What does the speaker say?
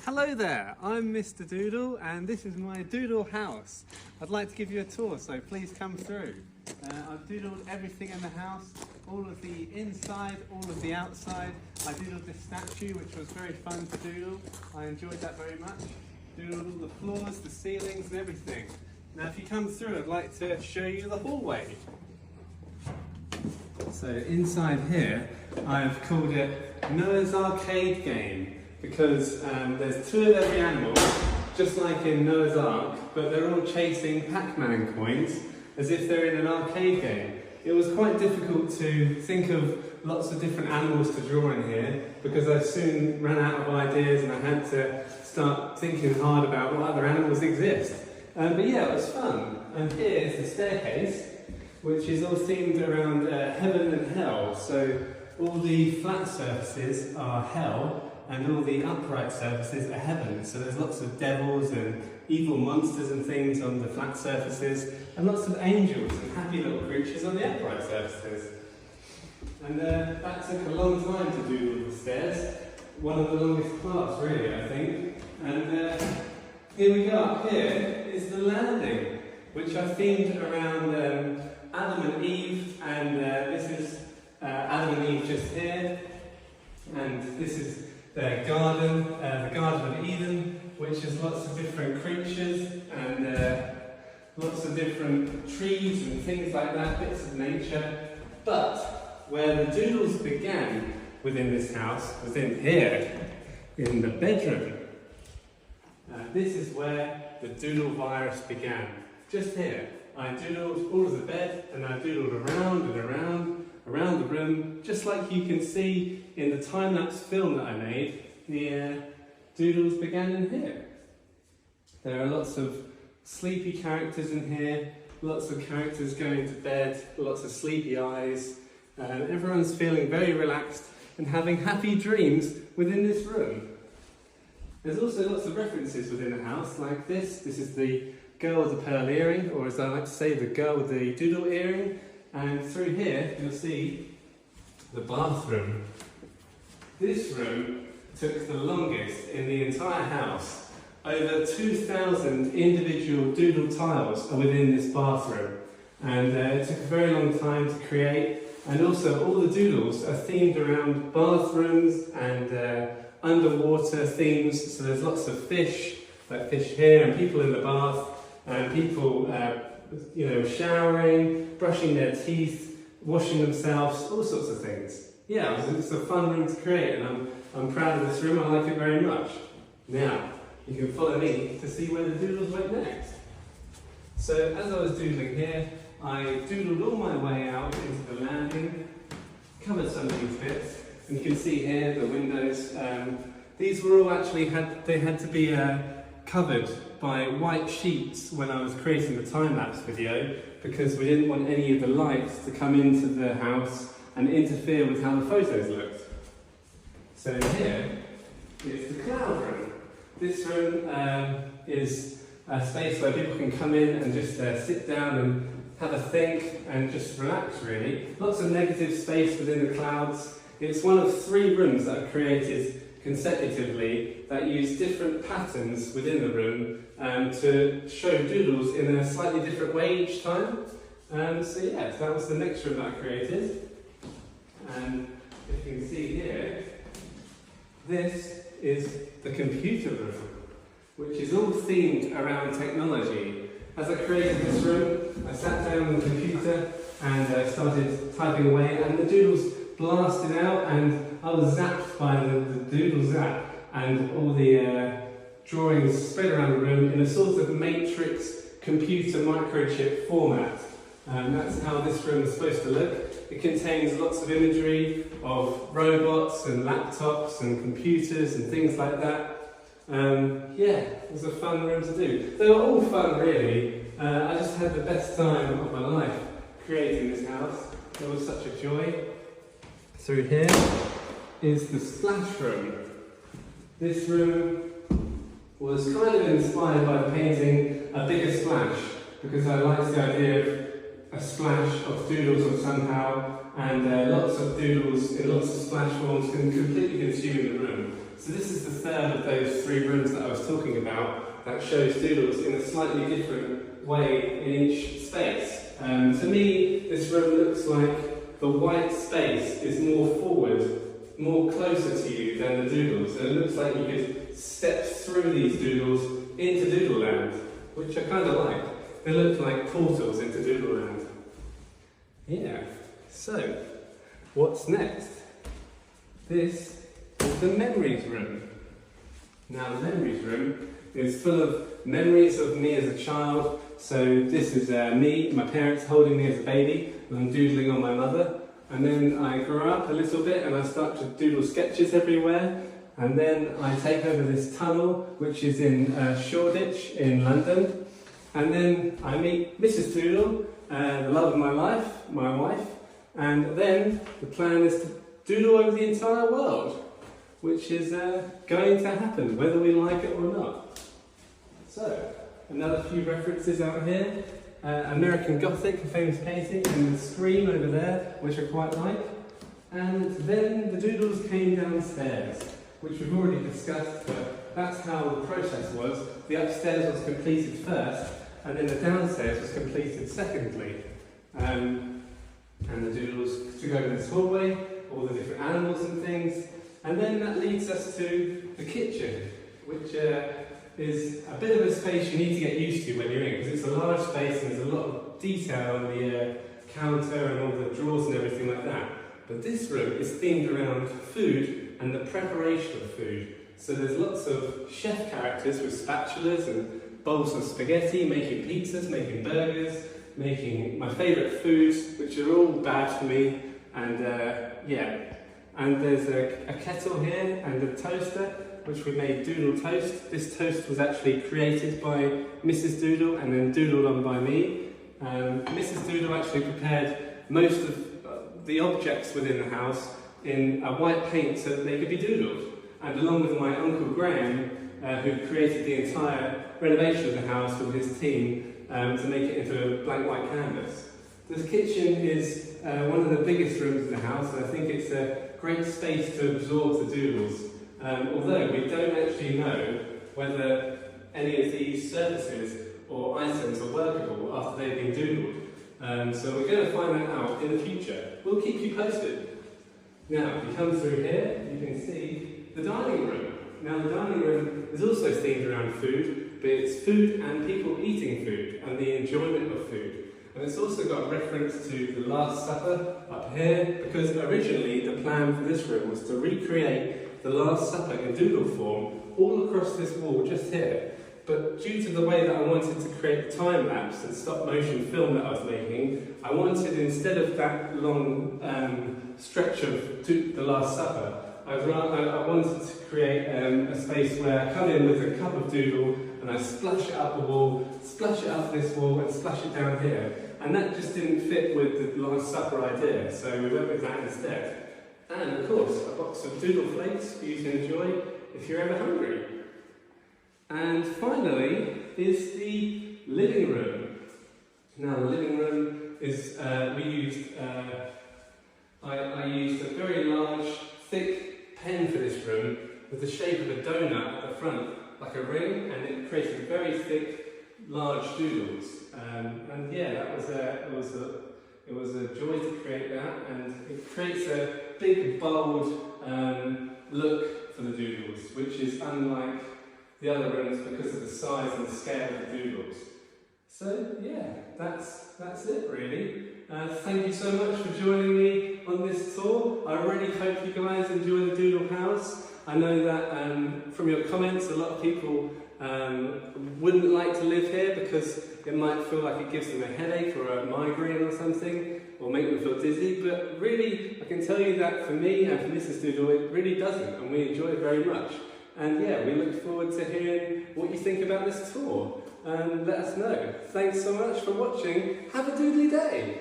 Hello there, I'm Mr. Doodle and this is my doodle house. I'd like to give you a tour, so please come through. I've doodled everything in the house, all of the inside, all of the outside. I doodled this statue, which was very fun to doodle. I enjoyed that very much. Doodled all the floors, the ceilings and everything. Now if you come through, I'd like to show you the hallway. So inside here, I've called it Noah's Arcade Game because there's two of every animal, just like in Noah's Ark, but they're all chasing Pac-Man coins as if they're in an arcade game. It was quite difficult to think of lots of different animals to draw in here because I soon ran out of ideas and I had to start thinking hard about what other animals exist. But yeah, it was fun. And here is the staircase, which is all themed around heaven and hell. So all the flat surfaces are hell and all the upright surfaces are heaven. So there's lots of devils and evil monsters and things on the flat surfaces and lots of angels and happy little creatures on the upright surfaces. And that took a long time to do all the stairs. One of the longest parts really, I think. And here we go, up here is the landing, which I themed around Adam and Eve, and this is Adam and Eve just here, and this is their garden, the Garden of Eden, which has lots of different creatures and lots of different trees and things like that, bits of nature. But where the doodles began within this house was in here, in the bedroom. This is where the doodle virus began, just here. I doodled all of the bed and I doodled around and around the room, just like you can see in the time-lapse film that I made. The doodles began in here. There are lots of sleepy characters in here, lots of characters going to bed, lots of sleepy eyes. Everyone's feeling very relaxed and having happy dreams within this room. There's also lots of references within the house, like this. This is the girl with the pearl earring, or as I like to say, the girl with the doodle earring. And through here, you'll see the bathroom. This room took the longest in the entire house. Over 2,000 individual doodle tiles are within this bathroom. And it took a very long time to create. And also, all the doodles are themed around bathrooms and underwater themes. So there's lots of fish, like fish here, and people in the bath. And people, showering, brushing their teeth, washing themselves, all sorts of things. Yeah, it's a fun room to create, and I'm proud of this room. I like it very much. Now, you can follow me to see where the doodles went next. So, as I was doodling here, I doodled all my way out into the landing, covered some of these bits, and you can see here the windows. These were all actually had to be covered by white sheets when I was creating the time-lapse video because we didn't want any of the lights to come into the house and interfere with how the photos looked. So here is the cloud room. This room is a space where people can come in and just sit down and have a think and just relax really. Lots of negative space within the clouds. It's one of 3 rooms that I've created consecutively that use different patterns within the room to show doodles in a slightly different way each time. So that was the next room that I created. And if you can see here, this is the computer room, which is all themed around technology. As I created this room, I sat down on the computer and started typing away, and the doodles blasted out, and I was zapped by the doodle zap, and all the drawings spread around the room in a sort of matrix computer microchip format. That's how this room is supposed to look. It contains lots of imagery of robots and laptops and computers and things like that. It was a fun room to do. They were all fun really. I just had the best time of my life creating this house. It was such a joy. Through here is the splash room. This room was kind of inspired by the painting A Bigger Splash because I liked the idea of a splash of doodles on somehow, and lots of doodles in lots of splash forms can completely consume the room. So this is the third of those 3 rooms that I was talking about that shows doodles in a slightly different way in each space. To me, this room looks like the white space is more forward, more closer to you than the doodles. And it looks like you could step through these doodles into Doodleland, which I kind of like. They look like portals into Doodleland. Yeah, so what's next? This is the memories room. Now the memories room is full of memories of me as a child. So this is me, my parents holding me as a baby, and I'm doodling on my mother. And then I grow up a little bit and I start to doodle sketches everywhere. And then I take over this tunnel, which is in Shoreditch in London. And then I meet Mrs. Doodle, the love of my life, my wife. And then the plan is to doodle over the entire world, which is going to happen, whether we like it or not. So, another few references out here. American Gothic, a famous painting, and the Scream over there, which I quite like. And then the doodles came downstairs, which we've already discussed, but that's how the process was. The upstairs was completed first, and then the downstairs was completed secondly. And the doodles took over this hallway, all the different animals and things. And then that leads us to the kitchen, which is a bit of a space you need to get used to when you're in, because it's a large space and there's a lot of detail on the counter and all the drawers and everything like that. But this room is themed around food and the preparation of food. So there's lots of chef characters with spatulas and bowls of spaghetti, making pizzas, making burgers, making my favourite foods, which are all bad for me. And yeah, and there's a kettle here and a toaster, which we made Doodle Toast. This toast was actually created by Mrs. Doodle and then doodled on by me. Mrs. Doodle actually prepared most of the objects within the house in a white paint so that they could be doodled. And along with my Uncle Graham, who created the entire renovation of the house with his team to make it into a blank white canvas. This kitchen is one of the biggest rooms in the house, and I think it's a great space to absorb the doodles. Although we don't actually know whether any of these surfaces or items are workable after they've been doodled. So we're going to find that out in the future. We'll keep you posted. Now, if you come through here, you can see the dining room. Now, the dining room is also themed around food, but it's food and people eating food and the enjoyment of food. And it's also got reference to the Last Supper up here, because originally the plan for this room was to recreate the Last Supper in doodle form all across this wall just here. But due to the way that I wanted to create a time lapse and stop motion film that I was making, I wanted, instead of that long stretch of the Last Supper, I wanted to create a space where I come in with a cup of doodle and I splash it up the wall, splash it up this wall and splash it down here. And that just didn't fit with the Last Supper idea, so we went with that instead. And of course, a box of doodle flakes for you to enjoy if you're ever hungry. And finally is the living room. Now the living room is, I used a very large, thick pen for this room with the shape of a donut at the front, like a ring, and it created very thick, large doodles. And yeah, it was a joy to create that, and it creates a big, bold look for the doodles, which is unlike the other rooms because of the size and scale of the doodles. So yeah, that's it really. Thank you so much for joining me on this tour. I really hope you guys enjoy the Doodle House. I know that from your comments, a lot of people wouldn't like to live here because it might feel like it gives them a headache or a migraine or something, or make them feel dizzy, but really I can tell you that for me and for Mrs. Doodle it really doesn't, and we enjoy it very much. And yeah, we look forward to hearing what you think about this tour, and let us know. Thanks so much for watching. Have a doodly day!